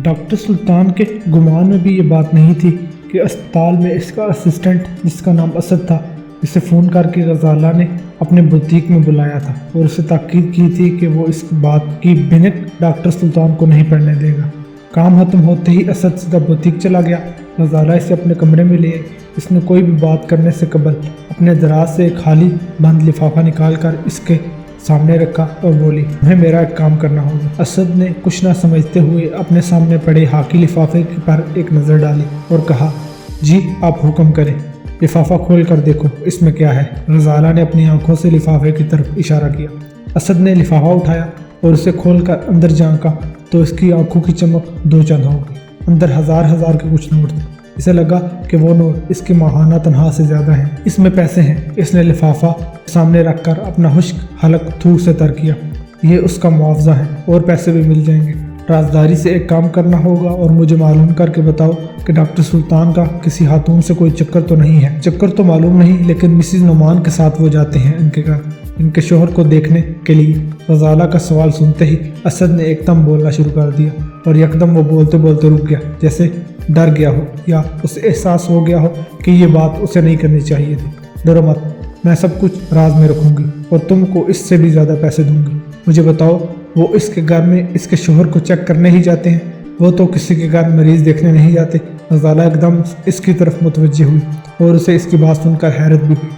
Doctor सुल्तान के गुमान में भी ये बात नहीं थी कि अस्पताल में इसका असिस्टेंट जिसका नाम असद था, इसे फ़ोन करके गजाला ने अपने बुटीक में बुलाया था और उसे ताकीद की थी कि वो इस बात की भिनक डॉक्टर सुल्तान को नहीं पड़ने देगा। काम खत्म होते ही असद सीधा बुटीक चला गया। गजाला इसे अपने कमरे में ले आई। इसने कोई भी बात करने से कबल अपने दराज से एक खाली बंद लिफाफा निकाल कर इसके सामने रखा और बोली, तुम्हें मेरा एक काम करना होगा। असद ने कुछ ना समझते हुए अपने सामने पड़े हाकी लिफाफे पर एक नज़र डाली और कहा, जी आप हुक्म करें। लिफाफा खोल कर देखो इसमें क्या है। गजाला ने अपनी आंखों से लिफाफे की तरफ इशारा किया। असद ने लिफाफा उठाया और उसे खोल कर अंदर झांका तो इसकी आंखों की चमक दो चंद हो गई। अंदर हजार के कुछ नोट थे। इसे लगा कि वो नोट इसकी माहाना तनख्वाह से ज़्यादा है। इसमें पैसे हैं। इसने लिफाफा सामने रखकर अपना खुश्क हलक थूक से तर किया। ये उसका मुआवजा है और पैसे भी मिल जाएंगे। राजदारी से एक काम करना होगा और मुझे मालूम करके बताओ कि डॉक्टर सुल्तान का किसी खातून से कोई चक्कर तो नहीं है। चक्कर तो मालूम नहीं, लेकिन मिसिज नुमान के साथ वो जाते हैं इनके घर इनके शोहर को देखने के लिए। गजाला का सवाल सुनते ही असद ने एकदम बोलना शुरू कर दिया और यकदम वो बोलते बोलते रुक गया, जैसे डर गया हो या उसे एहसास हो गया हो कि ये बात उसे नहीं करनी चाहिए थी। डरो मत, मैं सब कुछ राज में रखूंगी और तुमको इससे भी ज़्यादा पैसे दूंगी। मुझे बताओ, वो इसके घर में इसके शोहर को चेक करने ही जाते हैं, वो तो किसी के घर मरीज देखने नहीं जाते। गजाला एकदम इसकी तरफ मुतवज्जे हुई और उसे इसकी बात सुनकर हैरत भी हुई।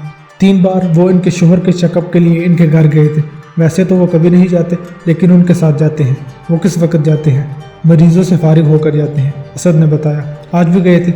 3 बार वो इनके शोहर के चेकअप के लिए इनके घर गए थे। वैसे तो वो कभी नहीं जाते, लेकिन उनके साथ जाते हैं। वो किस वक्त जाते हैं? मरीजों से फारिग होकर जाते हैं, असद ने बताया। आज भी गए थे।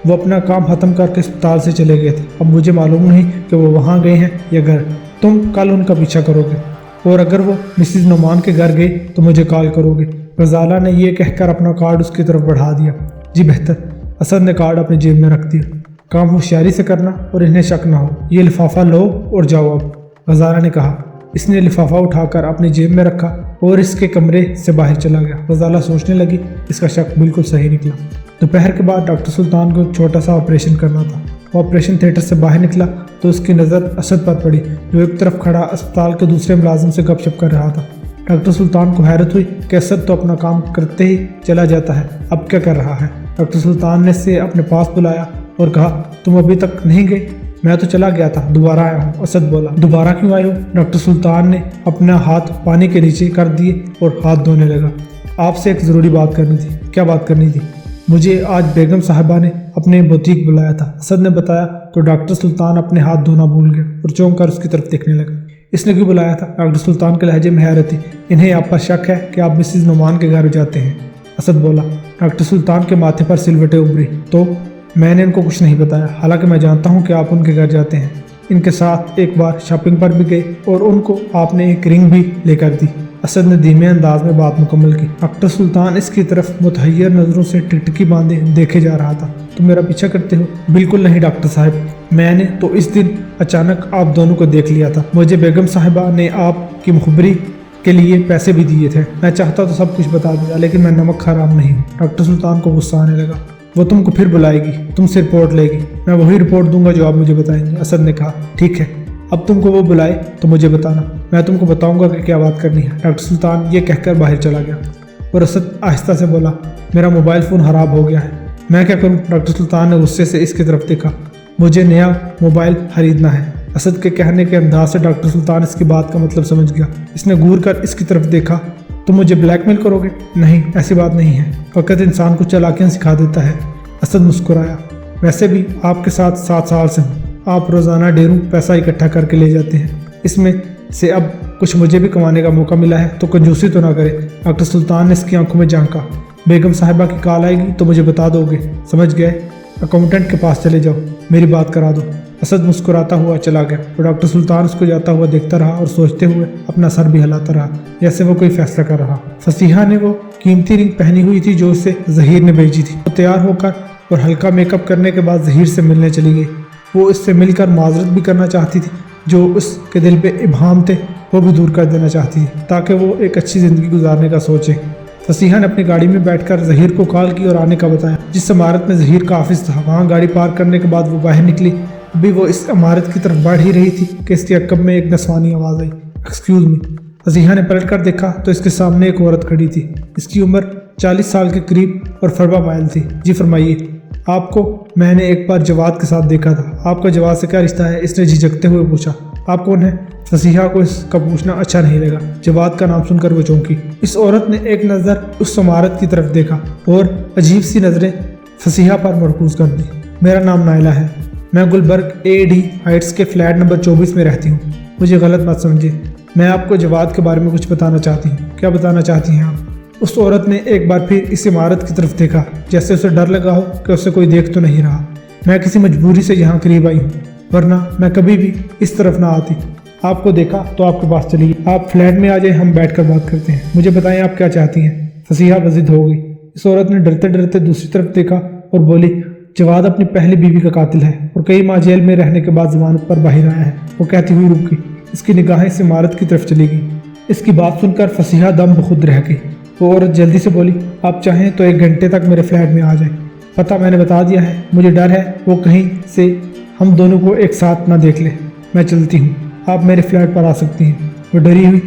वो अपना काम ख़त्म करके अस्पताल से चले गए थे। अब मुझे मालूम नहीं कि वो वहाँ गए हैं या घर। तुम कल उनका पीछा करोगे और अगर वो मिसिज नुमान के घर गए तो मुझे कॉल करोगे। गजाला ने यह कहकर अपना कार्ड उसकी तरफ बढ़ा दिया। जी बेहतर। असद ने कार्ड अपनी जेब में रख दिया। काम होशियारी से करना और इन्हें शक ना हो। ये लिफाफा लो और जाओ अब, गजाला ने कहा। इसने लिफाफा उठाकर अपनी जेब में रखा और इसके कमरे से बाहर चला गया। गजाला सोचने लगी, इसका शक बिल्कुल सही निकला। दोपहर के बाद डॉक्टर सुल्तान को एक छोटा सा ऑपरेशन करना था। वो ऑपरेशन थिएटर से बाहर निकला तो उसकी नज़र असद पर पड़ी, जो एक तरफ खड़ा अस्पताल के दूसरे मुलाजिम से गपशप कर रहा था। डॉक्टर सुल्तान को हैरत हुई कि असद तो अपना काम करते ही चला जाता है, अब क्या कर रहा है। डॉक्टर सुल्तान ने इसे अपने पास बुलाया और कहा, तुम अभी तक नहीं गए? मैं तो चला गया था, दोबारा आया हूँ। असद बोला, दोबारा क्यों आए हो? डॉक्टर सुल्तान ने अपना हाथ पानी के नीचे कर दिए और हाथ धोने लगा। आपसे एक ज़रूरी बात करनी थी। क्या बात करनी थी? मुझे आज बेगम साहिबा ने अपने बुटीक बुलाया था, असद ने बताया। तो डॉक्टर सुल्तान अपने हाथ धोना भूल गया और चौंक कर उसकी तरफ देखने लगा। इसने क्यों बुलाया था? डॉक्टर सुल्तान के लहजे में हैरत थी। इन्हें आप पर शक है कि आप मिसिज नुमान के घर जाते हैं, असद बोला। डॉक्टर सुल्तान के माथे पर सिलवटें उभरी। तो मैंने इनको कुछ नहीं बताया, हालांकि मैं जानता हूं कि आप उनके घर जाते हैं। इनके साथ एक बार शॉपिंग पर भी गए और उनको आपने एक रिंग भी लेकर दी। असद ने धीमे अंदाज में बात मुकम्मल की। डॉक्टर सुल्तान इसकी तरफ मुतहय्यर नज़रों से टिकटिकी बांधे देखे जा रहा था। तुम मेरा पीछा करते हो? बिल्कुल नहीं डॉक्टर साहब, मैंने तो इस दिन अचानक आप दोनों को देख लिया था। मुझे बेगम साहिबा ने आपकी मुखबरी के लिए पैसे भी दिए थे। मैं चाहता तो सब कुछ बता दिया, लेकिन मैं नमक हराम नहीं हूँ। डॉक्टर सुल्तान को गुस्सा आने लगा। वो तुमको फिर बुलाएगी, तुमसे रिपोर्ट लेगी। मैं वही रिपोर्ट दूंगा जो आप मुझे बताएंगे, असद ने कहा। ठीक है, अब तुमको वो बुलाए तो मुझे बताना, मैं तुमको बताऊंगा कि क्या बात करनी है। डॉक्टर सुल्तान ये कहकर बाहर चला गया और असद आहिस्ता से बोला, मेरा मोबाइल फ़ोन ख़राब हो गया है, मैं क्या करूं? डॉक्टर सुल्तान ने गुस्से से इसकी तरफ देखा। मुझे नया मोबाइल खरीदना है। असद के कहने के अंदाज से डॉक्टर सुल्तान इसकी बात का मतलब समझ गया। इसने घूर कर इसकी तरफ देखा। तुम मुझे ब्लैकमेल करोगे? नहीं, ऐसी बात नहीं है, फ़कत इंसान को चालाकियाँ सिखा देता है। असद मुस्कुराया। वैसे भी आपके साथ 7 साल से हूँ। आप रोज़ाना ढेरों पैसा इकट्ठा करके ले जाते हैं, इसमें से अब कुछ मुझे भी कमाने का मौका मिला है, तो कंजूसी तो ना करें। डॉक्टर सुल्तान ने इसकी आंखों में झांका। बेगम साहिबा की कॉल आएगी तो मुझे बता दोगे, समझ गए? अकाउंटेंट के पास चले जाओ, मेरी बात करा दो। असद मुस्कुराता हुआ चला गया और डॉक्टर सुल्तान उसको जाता हुआ देखता रहा और सोचते हुए अपना सर भी हिलाता रहा, जैसे वो कोई फैसला कर रहा। फसीहा ने वो कीमती रिंग पहनी हुई थी जो उसे जहीर ने भेजी थी। वो तैयार होकर और हल्का मेकअप करने के बाद जहीर से मिलने चली गई। वो इससे मिलकर माजरत भी करना चाहती थी, जो उसके दिल पे इबाम थे वो भी दूर कर देना चाहती थी, ताकि वो एक अच्छी ज़िंदगी गुजारने का सोचे। फसीहा ने अपनी गाड़ी में बैठकर जहीर को कॉल की और आने का बताया। जिस इमारत में जहीर का ऑफिस था, वहाँ गाड़ी पार्क करने के बाद वो बाहर निकली। अभी वो इस इमारत की तरफ बढ़ ही रही थी कि इसके अक्ब में एक नस्वानी आवाज़ आई, एक्सक्यूज़ मी। फसीहा ने पलट कर देखा तो इसके सामने एक औरत खड़ी थी। इसकी उम्र 40 साल के करीब और फरवा माइल थी। जी फरमाइए। आपको मैंने एक बार जवाद के साथ देखा था। आपका जवाद से क्या रिश्ता है? इसने झिझकते हुए पूछा। आप कौन है? फसीहा को इसका पूछना अच्छा नहीं लगा। जवाद का नाम सुनकर वो चौंकी। इस औरत ने एक नज़र उस इमारत की तरफ देखा और अजीब सी नज़रें फसीहा पर मरकूज कर दी। मेरा नाम नायला है। मैं गुलबर्ग AD हाइट्स के फ्लैट नंबर 24 में रहती हूँ। मुझे गलत मत समझिए। मैं आपको जवाद के बारे में कुछ बताना चाहती हूँ। क्या बताना चाहती हैं आप? उस औरत ने एक बार फिर इस इमारत की तरफ देखा, जैसे उसे डर लगा हो कि उसे कोई देख तो नहीं रहा। मैं किसी मजबूरी से यहाँ करीब आई हूँ, वरना मैं कभी भी इस तरफ ना आती। आपको देखा तो आपके पास चली गई। आप फ्लैट में आ जाए, हम बैठकर बात करते हैं। मुझे बताएं आप क्या चाहती हैं? फसीहा बजिद हो गई। इस औरत ने डरते डरते दूसरी तरफ देखा और बोली, जवाद अपनी पहली बीवी का कातिल है और कई माह जेल में रहने के बाद जमानत पर बाहर आया है। वो कहती हुई रुक गई। इसकी निगाहें इस इमारत की तरफ चली गई। इसकी बात सुनकर फसीहा दम बखुद रह गई। वो औरत जल्दी से बोली, आप चाहें तो 1 घंटे तक मेरे फ्लैट में आ जाए। पता मैंने बता दिया है। मुझे डर है वो कहीं से हम दोनों को एक साथ ना देख ले। मैं चलती हूँ, आप मेरे फ्लैट पर आ सकती हैं। वो डरी हुई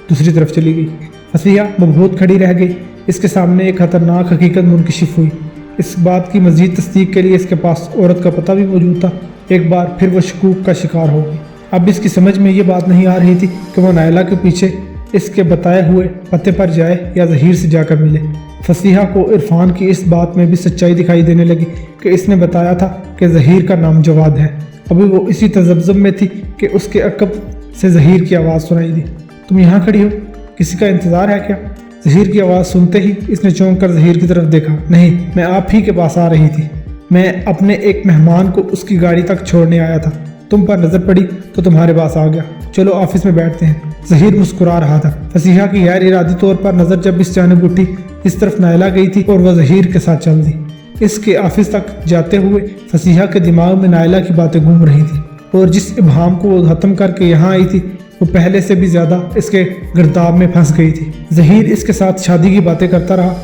दूसरी तरफ चली गई। फसीहा मबहूत खड़ी रह गई। इसके सामने एक खतरनाक हकीकत मुनकशिफ हुई। इस बात की मजीद तस्दीक के लिए इसके पास औरत का पता भी मौजूद था। एक बार फिर वो शकूक का शिकार हो गई। अब इसकी समझ में ये बात नहीं आ रही थी कि वो नायला के पीछे इसके बताए हुए पते पर जाए या ज़हीर से जाकर मिले। फसीहा को इरफान की इस बात में भी सच्चाई दिखाई देने लगी कि इसने बताया था कि ज़हीर का नाम जवाद है। अभी वो इसी तजब्जुब में थी कि उसके अकब से ज़हीर की आवाज़ सुनाई दी। तुम यहाँ खड़ी हो, किसी का इंतज़ार है क्या? ज़हीर की आवाज़ सुनते ही इसने चौंक कर ज़हीर की तरफ देखा। नहीं, मैं आप ही के पास आ रही थी। मैं अपने एक मेहमान को उसकी गाड़ी तक छोड़ने आया था। तुम पर नज़र पड़ी तो तुम्हारे पास आ गया। चलो ऑफिस में बैठते हैं। ज़हीर मुस्कुरा रहा था। फसीहा की गैर इरादी तौर पर नज़र जब इस जानिब उठी, इस तरफ नायला गई थी और वह ज़हीर के साथ चल दी। इसके ऑफिस तक जाते हुए फसीहा के दिमाग में नायला की बातें घूम रही थी और जिस इब्हाम को वो ख़त्म करके यहाँ आई थी वो पहले से भी ज़्यादा इसके गिरदाब में फंस गई थी। ज़हीर इसके साथ शादी की बातें करता रहा।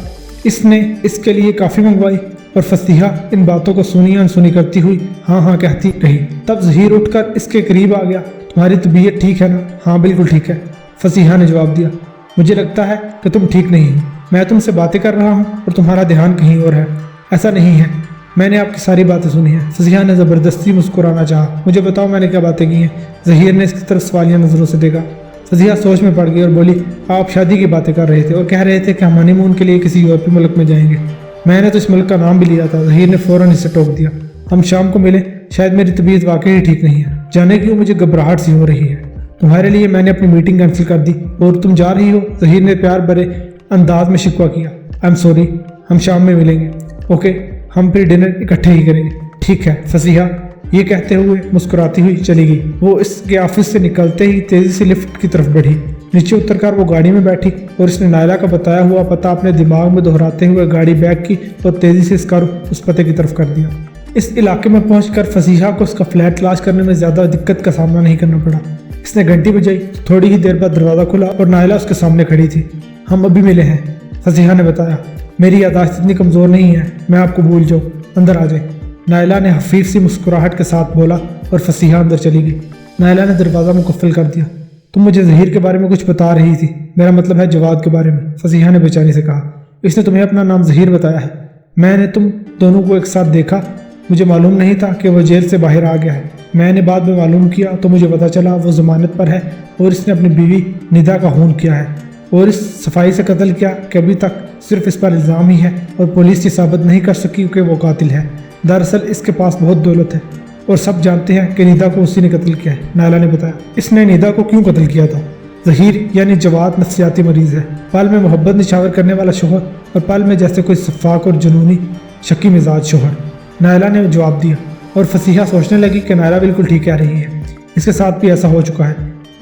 इसने इसके लिए काफ़ी मंगवाई और फसीहा इन बातों को सुनी अनसुनी करती हुई हाँ हाँ कहती रही। तब ज़हीर उठकर इसके करीब आ गया। तुम्हारी तबीयत ठीक है ना? हाँ बिल्कुल ठीक है, फसीहा ने जवाब दिया। मुझे लगता है कि तुम ठीक नहीं हो। मैं तुमसे बातें कर रहा हूँ और तुम्हारा ध्यान कहीं और है। ऐसा नहीं है, मैंने आपकी सारी बातें सुनी हैं। फसीहा ने ज़बरदस्ती मुस्कुराना चाहा। मुझे बताओ मैंने क्या बातें की हैं? ज़हीर ने इसकी तरफ सवालिया नज़रों से देखा। फसीहा सोच में पड़ गई और बोली, आप शादी की बातें कर रहे थे और कह रहे थे कि हम हनीमून के लिए किसी यूरोपीय मुल्क में जाएंगे। मैंने तो इस मुल्क का नाम भी लिया था। ज़हीर ने फ़ौरन इसे टोक दिया। हम शाम को मिले। शायद मेरी तबीयत वाकई ही ठीक नहीं है। जाने क्यों मुझे घबराहट सी हो रही है। तुम्हारे लिए मैंने अपनी मीटिंग कैंसिल कर दी और तुम जा रही हो। ज़हीर ने प्यार भरे अंदाज में शिकवा किया। आई एम सॉरी, हम शाम में मिलेंगे। ओके, हम फिर डिनर इकट्ठे ही करेंगे। ठीक है, फसीहा ये कहते हुए मुस्कुराती हुई चली गई। वो इसके ऑफिस से निकलते ही तेजी से लिफ्ट की तरफ बढ़ी। नीचे उतरकर वो गाड़ी में बैठी और इसने नायला का बताया हुआ पता अपने दिमाग में दोहराते हुए गाड़ी बैक की और तेजी से इसका रुख उस पते की तरफ कर दिया। इस इलाके में पहुंचकर फसीहा को उसका फ्लैट तलाश करने में ज़्यादा दिक्कत का सामना नहीं करना पड़ा। इसने घंटी बजाई तो थोड़ी ही देर बाद दरवाज़ा खुला और नायला उसके सामने खड़ी थी। हम अभी मिले हैं, फसीहा ने बताया। मेरी याददाश्त इतनी कमज़ोर नहीं है, मैं आपको भूल जाऊँ। अंदर आ जाए, नायला ने हफीफ सी मुस्कुराहट के साथ बोला और फसीहा अंदर चली गई। नायला ने दरवाज़ा मुकफ़्फ़ल कर दिया। तुम मुझे ज़हीर के बारे में कुछ बता रही थी। मेरा मतलब है जवाद के बारे में, फसीहा ने बेचैनी से कहा। इसने तुम्हें अपना नाम ज़हीर बताया है। मैंने तुम दोनों को एक साथ देखा। मुझे मालूम नहीं था कि वह जेल से बाहर आ गया है। मैंने बाद में मालूम किया तो मुझे पता चला वो ज़मानत पर है और इसने अपनी बीवी निदा का खून किया है और इस सफाई से कत्ल किया कि अभी तक सिर्फ इस पर इल्ज़ाम ही है और पुलिस ये साबित नहीं कर सकी कि वो कातिल है। दरअसल इसके पास बहुत दौलत है और सब जानते हैं कि निदा को उसी ने कत्ल किया है। नायला ने बताया। इसने निदा को क्यों कत्ल किया था? ज़हीर यानी जवाद नफ्सियाती मरीज़ है। पल में मोहब्बत निछावर करने वाला शोहर और पल में जैसे कोई शफाक और जुनूनी शकी मिजाज शोहर, नायला ने जवाब दिया। और फसीहा सोचने लगी कि नायला बिल्कुल ठीक कह रही है, इसके साथ भी ऐसा हो चुका है।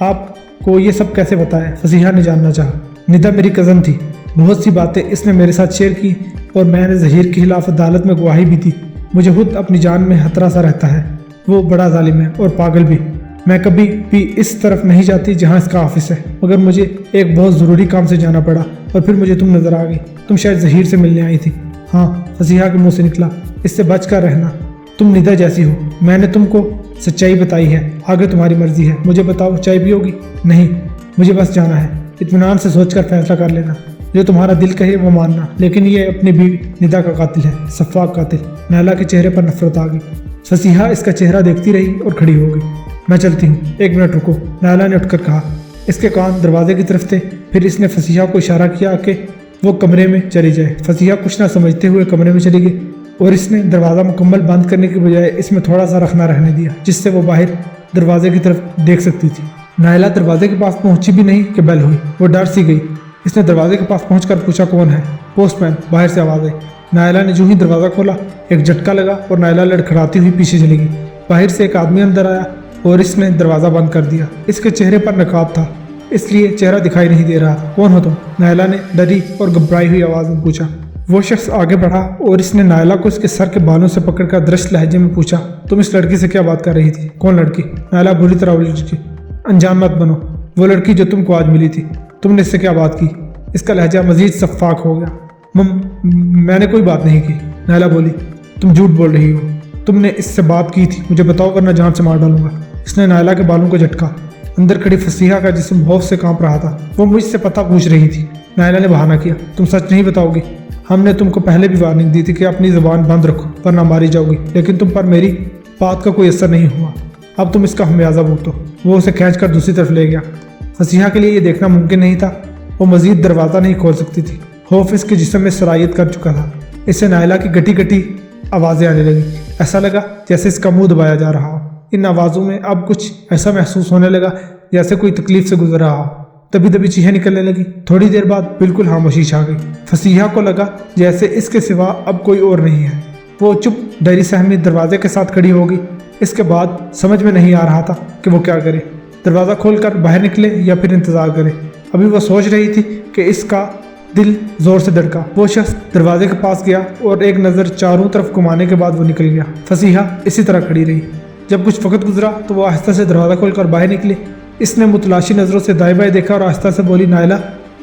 आपको ये सब कैसे पता है? फसीहा ने जानना चाहा। निदा मेरी कज़न थी। बहुत सी बातें इसने मेरे साथ शेयर की और मैंने ज़हीर के खिलाफ अदालत में गवाही भी दी। मुझे खुद अपनी जान में खतरा सा रहता है। वो बड़ा जालिम है और पागल भी। मैं कभी भी इस तरफ नहीं जाती जहाँ इसका ऑफिस है, मगर मुझे एक बहुत ज़रूरी काम से जाना पड़ा और फिर मुझे तुम नज़र आ गई। तुम शायद ज़हीर से मिलने आई थी। हाँ, फसीहा के मुंह से निकला। इससे बच कर रहना, तुम निदा जैसी हो। मैंने तुमको सच्चाई बताई है, आगे तुम्हारी मर्जी है। मुझे बताओ, चाय पियोगी? नहीं, मुझे बस जाना है। इत्मीनान से सोचकर फैसला कर लेना। جو تمہارا دل کہے وہ ماننا، لیکن یہ اپنی بیوی ندا کا قاتل ہے، سفاک قاتل۔ نائلہ کے چہرے پر نفرت آ گئی۔ فصیحہ اس کا چہرہ دیکھتی رہی اور کھڑی ہو گئی۔ میں چلتی ہوں، 1 منٹ رکو، نائلہ نے اٹھ کر کہا۔ اس کے کان دروازے کی طرف تھے، پھر اس نے فصیحہ کو اشارہ کیا کہ وہ کمرے میں چلی جائے۔ فصیحہ کچھ نہ سمجھتے ہوئے کمرے میں چلی گئی اور اس نے دروازہ مکمل بند کرنے کی بجائے اس میں تھوڑا سا رخنا رہنے دیا جس سے وہ باہر دروازے کی طرف دیکھ سکتی تھی۔ نائلہ دروازے کے پاس پہنچی بھی نہیں کہ بیل ہوئی۔ وہ ڈر سی گئی۔ اس نے دروازے کے پاس پہنچ کر پوچھا کون ہے؟ پوسٹ مین، باہر سے آواز آئی۔ نائلہ نے جو ہی دروازہ کھولا ایک جھٹکا لگا اور نائلہ لڑکھڑاتی ہوئی پیچھے چلی گئی۔ باہر سے ایک آدمی اندر آیا اور اس نے دروازہ بند کر دیا۔ اس کے چہرے پر نقاب تھا اس لیے چہرہ دکھائی نہیں دے رہا تھا۔ کون ہو تم؟ نائلہ نے ڈری اور گھبرائی ہوئی آواز میں پوچھا۔ وہ شخص آگے بڑھا اور اس نے نائلہ کو اس کے سر کے بالوں سے پکڑ کر درشت لہجے میں پوچھا، تم اس لڑکی سے کیا بات کر رہی تھی؟ کون لڑکی؟ نائلہ بری طرح الجھ گئی۔ انجان مت بنو، وہ لڑکی جو تم کو آج ملی تھی، تم نے اس سے کیا بات کی؟ اس کا لہجہ مزید صفاک ہو گیا۔ میں نے کوئی بات نہیں کی، نائلہ بولی۔ تم جھوٹ بول رہی ہو، تم نے اس سے بات کی تھی، مجھے بتاؤ ورنہ جان سے مار ڈالوں گا۔ اس نے نائلہ کے بالوں کو جھٹکا۔ اندر کھڑی فصیحہ کا جسم خوف سے کانپ رہا تھا۔ وہ مجھ سے پتہ پوچھ رہی تھی۔ نائلہ نے بہانہ کیا، تم سچ نہیں بتاؤ گی؟ ہم نے تم کو پہلے بھی وارننگ دی تھی کہ اپنی زبان بند رکھو ورنہ ماری جاؤ گی، لیکن تم پر میری بات کا کوئی اثر نہیں ہوا۔ اب تم اس کا خمیازہ بھگتو۔ وہ اسے کھینچ کر دوسری طرف لے گیا۔ فصیحہ کے لیے یہ دیکھنا ممکن نہیں تھا، وہ مزید دروازہ نہیں کھول سکتی تھی۔ خوف اس کے جسم میں سرایت کر چکا تھا۔ اس سے نائلہ کی گٹی گٹی آوازیں آنے لگی۔ ایسا لگا جیسے اس کا منہ دبایا جا رہا ہو۔ ان آوازوں میں اب کچھ ایسا محسوس ہونے لگا جیسے کوئی تکلیف سے گزر رہا ہو۔ دبی دبی چیخیں نکلنے لگی۔ تھوڑی دیر بعد بالکل خاموشی چھا گئی۔ فصیحہ کو لگا جیسے اس کے سوا اب کوئی اور نہیں ہے۔ وہ چپ ڈری سہمی دروازے کے ساتھ کھڑی ہو گئی۔ اس کے بعد سمجھ میں نہیں آ رہا تھا کہ وہ کیا کرے، دروازہ کھول کر باہر نکلے یا پھر انتظار کرے۔ ابھی وہ سوچ رہی تھی کہ اس کا دل زور سے دھڑکا۔ وہ شخص دروازے کے پاس گیا اور ایک نظر چاروں طرف گھمانے کے بعد وہ نکل گیا۔ فصیحہ اسی طرح کھڑی رہی۔ جب کچھ وقت گزرا تو وہ آہستہ سے دروازہ کھول کر باہر نکلی۔ اس نے متلاشی نظروں سے دائیں بائیں دیکھا اور آہستہ سے بولی، نائلہ۔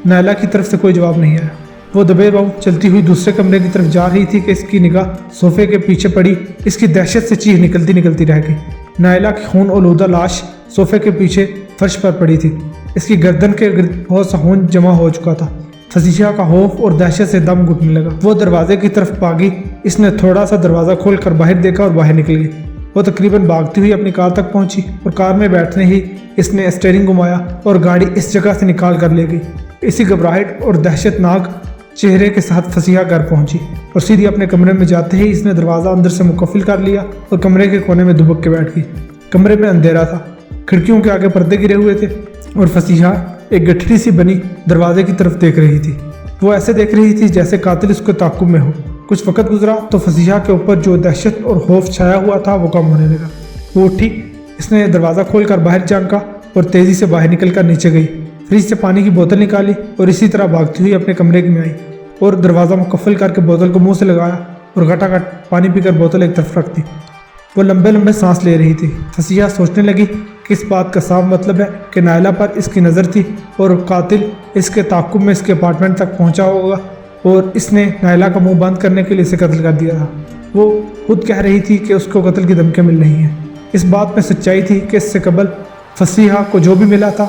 نائلہ کی طرف سے کوئی جواب نہیں آیا۔ وہ دبے پاؤں چلتی ہوئی دوسرے کمرے کی طرف جا رہی تھی کہ اس کی نگاہ صوفے کے پیچھے پڑی۔ اس کی دہشت سے چیخ نکلتی نکلتی رہ گئی۔ نائلہ کی خون آلودہ لاش صوفے کے پیچھے فرش پر پڑی تھی۔ اس کی گردن کے گرد بہت سا خون جمع ہو چکا تھا۔ فصیحہ کا خوف اور دہشت سے دم گھٹنے لگا۔ وہ دروازے کی طرف بھاگی۔ اس نے تھوڑا سا دروازہ کھول کر باہر دیکھا اور باہر نکل گئی۔ وہ تقریباً بھاگتی ہوئی اپنی کار تک پہنچی اور کار میں بیٹھنے ہی اس نے اسٹیئرنگ گھمایا اور گاڑی اس جگہ سے نکال کر لے گئی۔ اسی گھبراہٹ اور دہشت ناک چہرے کے ساتھ فصیحہ گھر پہنچی اور سیدھی اپنے کمرے میں جاتے ہی اس نے دروازہ اندر سے مقفل کر لیا اور کمرے کے کونے میں دبک کے بیٹھ گئی۔ کمرے میں اندھیرا تھا، کھڑکیوں کے آگے پردے گرے ہوئے تھے اور فصیحہ ایک گٹھڑی سی بنی دروازے کی طرف دیکھ رہی تھی۔ وہ ایسے دیکھ رہی تھی جیسے قاتل اس کے تعاقب میں ہو۔ کچھ وقت گزرا تو فصیحہ کے اوپر جو دہشت اور خوف چھایا ہوا تھا وہ کم ہونے لگا۔ وہ اٹھی، اس نے دروازہ کھول کر باہر جھانکا اور تیزی سے باہر نکل کر نیچے گئی۔ فریج سے پانی کی بوتل نکالی اور اسی طرح بھاگتی ہوئی اپنے کمرے میں آئی اور دروازہ مقفل کر کے بوتل کو منہ سے لگایا اور گھٹا گھٹ پانی پی کر بوتل ایک طرف رکھ دی۔ وہ لمبے لمبے سانس لے رہی تھی۔ فصیحہ سوچنے لگی کہ اس بات کا صاف مطلب ہے کہ نائلہ پر اس کی نظر تھی اور قاتل اس کے تعاقب میں اس کے اپارٹمنٹ تک پہنچا ہوگا اور اس نے نائلہ کا منہ بند کرنے کے لیے اسے قتل کر دیا تھا۔ وہ خود کہہ رہی تھی کہ اس کو قتل کی دھمکیاں مل رہی ہیں۔ اس بات میں سچائی تھی کہ اس سے قبل فصیحہ کو جو بھی ملا تھا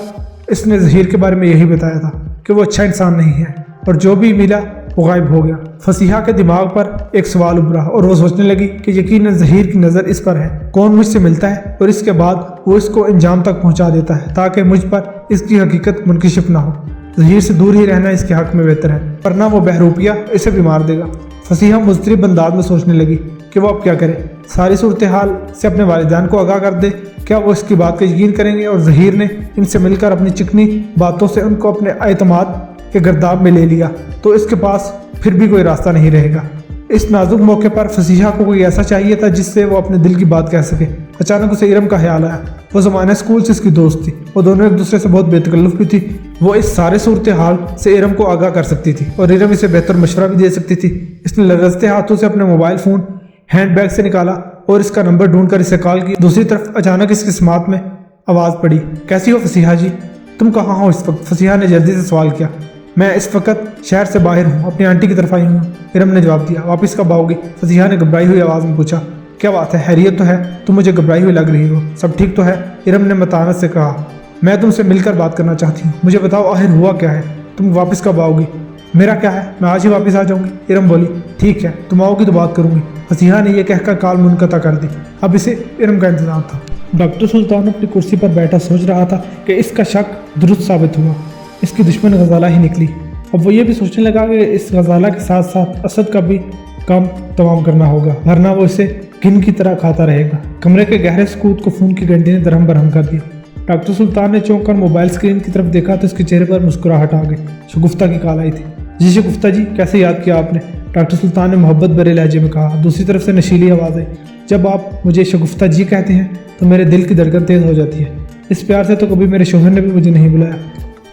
اس نے ظہیر کے بارے میں یہی بتایا تھا کہ وہ اچھا انسان نہیں ہے، اور جو بھی ملا وہ غائب ہو گیا۔ فصیحہ کے دماغ پر ایک سوال ابھرا اور وہ سوچنے لگی کہ یقیناً ظہیر کی نظر اس پر ہے۔ کون مجھ سے ملتا ہے اور اس کے بعد وہ اس کو انجام تک پہنچا دیتا ہے تاکہ مجھ پر اس کی حقیقت منکشف نہ ہو۔ ظہیر سے دور ہی رہنا اس کے حق میں بہتر ہے، ورنہ وہ بہروپیہ اسے بھی مار دے گا۔ فصیحہ مضطرب انداز میں سوچنے لگی کہ وہ اب کیا کرے۔ ساری صورتحال سے اپنے والدین کو آگاہ کر دے، کیا وہ اس کی بات کا یقین کریں گے؟ اور ظہیر نے ان سے مل کر اپنی چکنی باتوں سے ان کو اپنے اعتماد کے گرداب میں لے لیا تو اس کے پاس پھر بھی کوئی راستہ نہیں رہے گا۔ اس نازک موقع پر فصیحہ کو کوئی ایسا چاہیے تھا جس سے وہ اپنے دل کی بات کہہ سکے۔ اچانک اسے ارم کا خیال آیا۔ وہ زمانہ اسکول سے اس کی دوست تھی، وہ دونوں ایک دوسرے سے بہت بے تکلف بھی تھی۔ وہ اس سارے صورتحال سے ارم کو آگاہ کر سکتی تھی اور ارم اسے بہتر مشورہ بھی دے سکتی تھی۔ اس نے لرزتے ہاتھوں سے اپنے موبائل فون ہینڈ بیگ سے نکالا اور اس کا نمبر ڈھونڈ کر اسے کال کی۔ دوسری طرف اچانک اس کی سماعت میں آواز پڑی، کیسی ہو فصیحہ جی؟ تم کہاں ہو اس وقت؟ فصیحہ نے جلدی سے سوال کیا۔ میں اس وقت شہر سے باہر ہوں، اپنی آنٹی کی طرف آئی ہوں، ارم نے جواب دیا۔ واپس کب آؤ گی؟ فصیحہ نے گھبرائی ہوئی آواز میں پوچھا۔ کیا بات ہے، خیریت تو ہے؟ تم مجھے گھبرائی ہوئی لگ رہی ہو، سب ٹھیک تو ہے؟ ارم نے متانت سے کہا۔ میں تم سے مل کر بات کرنا چاہتی ہوں، مجھے بتاؤ آخر ہوا کیا ہے؟ تم واپس کب آؤ گی؟ मेरा क्या है, मैं आज ही वापस आ जाऊंगी। इरम बोली, ठीक है, तुम आओगी तो बात करूंगी। फसीहा ने यह कहकर कॉल मुनक़ता कर दी। अब इसे इरम का इंतजार था। डॉक्टर सुल्तान अपनी कुर्सी पर बैठा सोच रहा था कि इसका शक दुरुस्त साबित हुआ। इसकी दुश्मन गजाला ही निकली। अब वो ये भी सोचने लगा कि इस गजाला के साथ साथ असद का भी काम तमाम करना होगा, वरना वो इसे घिन की तरह खाता रहेगा। कमरे के गहरे सुकूत को फ़ोन की घंटी ने दरहम बरहम कर दिया। डॉक्टर सुल्तान ने चौंक कर मोबाइल स्क्रीन की तरफ देखा तो उसके चेहरे पर मुस्कुराहट आ गई। शगुफ्ता की कॉल आई थी। जी शगुफ्ता जी, कैसे याद किया आपने? डॉक्टर सुल्तान ने मोहब्बत भरे लहजे में कहा। दूसरी तरफ से नशीली आवाज़ आई। जब आप मुझे शगुफ्ता जी कहते हैं तो मेरे दिल की धड़कन तेज़ हो जाती है। इस प्यार से तो कभी मेरे शोहर ने भी मुझे नहीं बुलाया।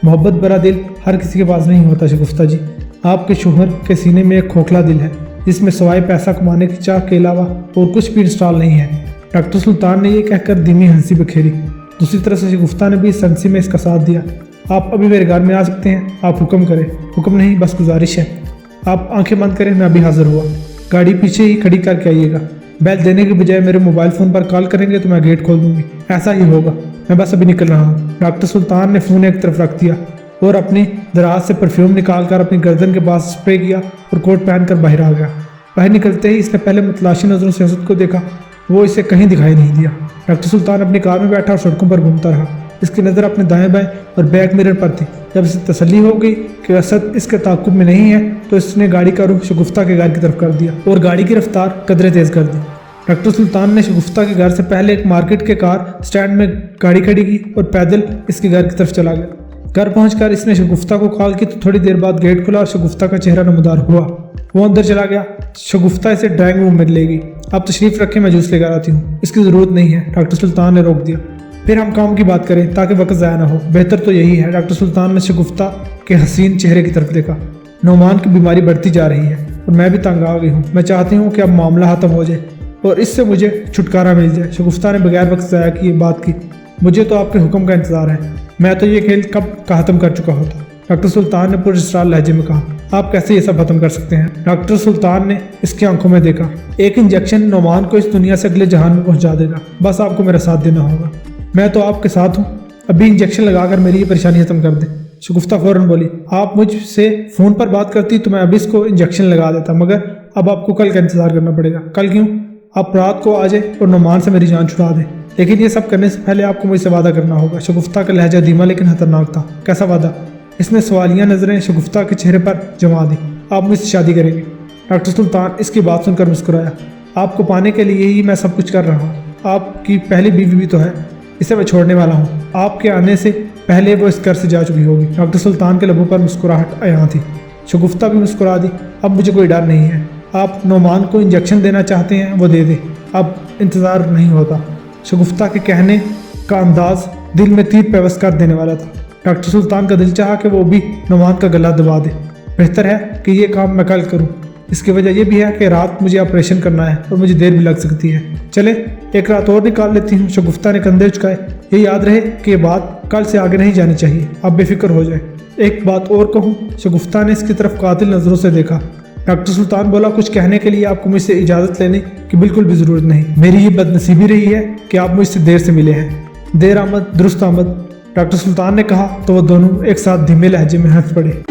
मोहब्बत भरा दिल हर किसी के पास नहीं होता शगुफ्ता जी। आपके शोहर के सीने में एक खोखला दिल है जिसमें सवाए पैसा कमाने की चाह के अलावा और कुछ भी इंस्टॉल नहीं है। डॉक्टर सुल्तान ने यह कहकर धीमी हंसी बिखेरी। दूसरी तरफ से शगुफ्ता ने भी इस हंसी में इसका साथ दिया। आप अभी मेरे घर में आ सकते हैं, आप हुक्म करें। हुक्म नहीं, बस गुजारिश है। आप आंखें बंद करें, मैं अभी हाजिर हुआ। गाड़ी पीछे ही खड़ी करके आइएगा। बैल देने के बजाय मेरे मोबाइल फ़ोन पर कॉल करेंगे तो मैं गेट खोल दूंगी। ऐसा ही होगा, मैं बस अभी निकल रहा हूँ। डॉक्टर सुल्तान ने फ़ोन एक तरफ रख दिया और अपनी दराज से परफ्यूम निकाल कर अपनी गर्दन के पास स्प्रे किया और कोट पहनकर बाहर आ गया। बाहर निकलते ही इसने पहले मुतलाशी नज़रों से असद को देखा। वो इसे कहीं दिखाई नहीं दिया। डॉक्टर सुल्तान अपनी कार में बैठा और सड़कों पर घूमता रहा। इसकी नज़र अपने दाएं बाएं और बैक मिरर पर थी। जब इसे तसल्ली हो गई कि असद इसके ताक़ुब में नहीं है तो इसने गाड़ी का रुख शगुफ्ता के घर की तरफ कर दिया और गाड़ी की रफ्तार कदरे तेज़ कर दी। डॉक्टर सुल्तान ने शगुफ्ता के घर से पहले एक मार्केट के कार स्टैंड में गाड़ी खड़ी की और पैदल इसके घर की तरफ चला गया। घर पहुंचकर इसने शगुफ्ता को कॉल की तो थोड़ी देर बाद गेट खुला और शगुफ्ता का चेहरा नमदार हुआ। वो अंदर चला गया। शगुफ्ता इसे ड्राइंग रूम में ले गई। आप तशरीफ़ रखें, मैं जूस लेकर आती हूँ। इसकी ज़रूरत नहीं है, डॉक्टर सुल्तान ने रोक दिया। फिर हम काम की बात करें ताकि वक्त ज़ाया ना हो। बेहतर तो यही है। डॉक्टर सुल्तान ने शगुफ्ता के हसीन चेहरे की तरफ देखा। नौमान की बीमारी बढ़ती जा रही है और मैं भी तंग आ गई हूँ। मैं चाहती हूँ कि अब मामला ख़त्म हो जाए और इससे मुझे छुटकारा मिल जाए। शगुफ्ता ने बगैर वक्त ज़ाया किए बात की। मुझे तो आपके हुक्म का इंतज़ार है। मैं तो ये खेल कब का ख़त्म कर चुका होता। डॉक्टर सुल्तान ने पुरस्कार लहजे में कहा। आप कैसे ये सब खत्म कर सकते हैं? डॉक्टर सुल्तान ने इसकी आंखों में देखा। एक इंजेक्शन नौमान को इस दुनिया से अगले जहान में पहुंचा देगा। बस आपको मेरा साथ देना होगा। मैं तो आपके साथ हूँ। अभी इंजेक्शन लगाकर मेरी ये परेशानी खत्म कर दे। शगुफ्ता फौरन बोली, आप मुझसे फ़ोन पर बात करती तो मैं अभी इसको इंजेक्शन लगा देता, मगर अब आपको कल का इंतज़ार करना पड़ेगा। कल क्यों? आप रात को आ जाए और नौमान से मेरी जान छुड़ा दें। लेकिन ये सब करने से पहले आपको मुझसे वादा करना होगा। शगुफ्ता का लहजा धीमा लेकिन खतरनाक था। कैसा वादा? इसने सवालिया नज़रें शगुफ्ता के चेहरे पर जमा दी। आप मुझसे शादी करेंगे? डॉक्टर सुल्तान इसकी बात सुनकर मुस्कुराया। आपको पाने के लिए ही मैं सब कुछ कर रहा हूँ। आपकी पहली बीवी भी तो है, इसे मैं छोड़ने वाला हूँ। आपके आने से पहले वो इस घर से जा चुकी होगी। डॉक्टर सुल्तान के लबों पर मुस्कुराहट यहाँ थी। शगुफ्ता भी मुस्कुरा दी। अब मुझे कोई डर नहीं है। आप नौमान को इंजेक्शन देना चाहते हैं, वो दे दे। अब इंतज़ार नहीं होता। शगुफ्ता के कहने का अंदाज दिल में तीर पेवस कर देने वाला था। डॉक्टर सुल्तान का दिल चाहा कि वो भी नौमान का गला दबा दे। बेहतर है कि ये काम मैं कल करूं। इसकी वजह यह भी है कि रात मुझे ऑपरेशन करना है और मुझे देर भी लग सकती है। चले एक रात और निकाल लेती हूँ। शगुफ्ता ने कंधे झुकाए। ये याद रहे कि ये बात कल से आगे नहीं जानी चाहिए। आप बेफिक्र हो जाए। एक बात और कहूँ? शगुफ्ता ने इसकी तरफ कातिल नज़रों से देखा। डॉक्टर सुल्तान बोला, कुछ कहने के लिए आपको मुझसे इजाज़त लेने की बिल्कुल भी ज़रूरत नहीं। मेरी ये बदनसीबी रही है कि आप मुझसे देर से मिले हैं। देर आमद दुरुस्त आमद, डॉक्टर सुल्तान ने कहा तो वो दोनों एक साथ धीमे लहजे में हंस पड़े।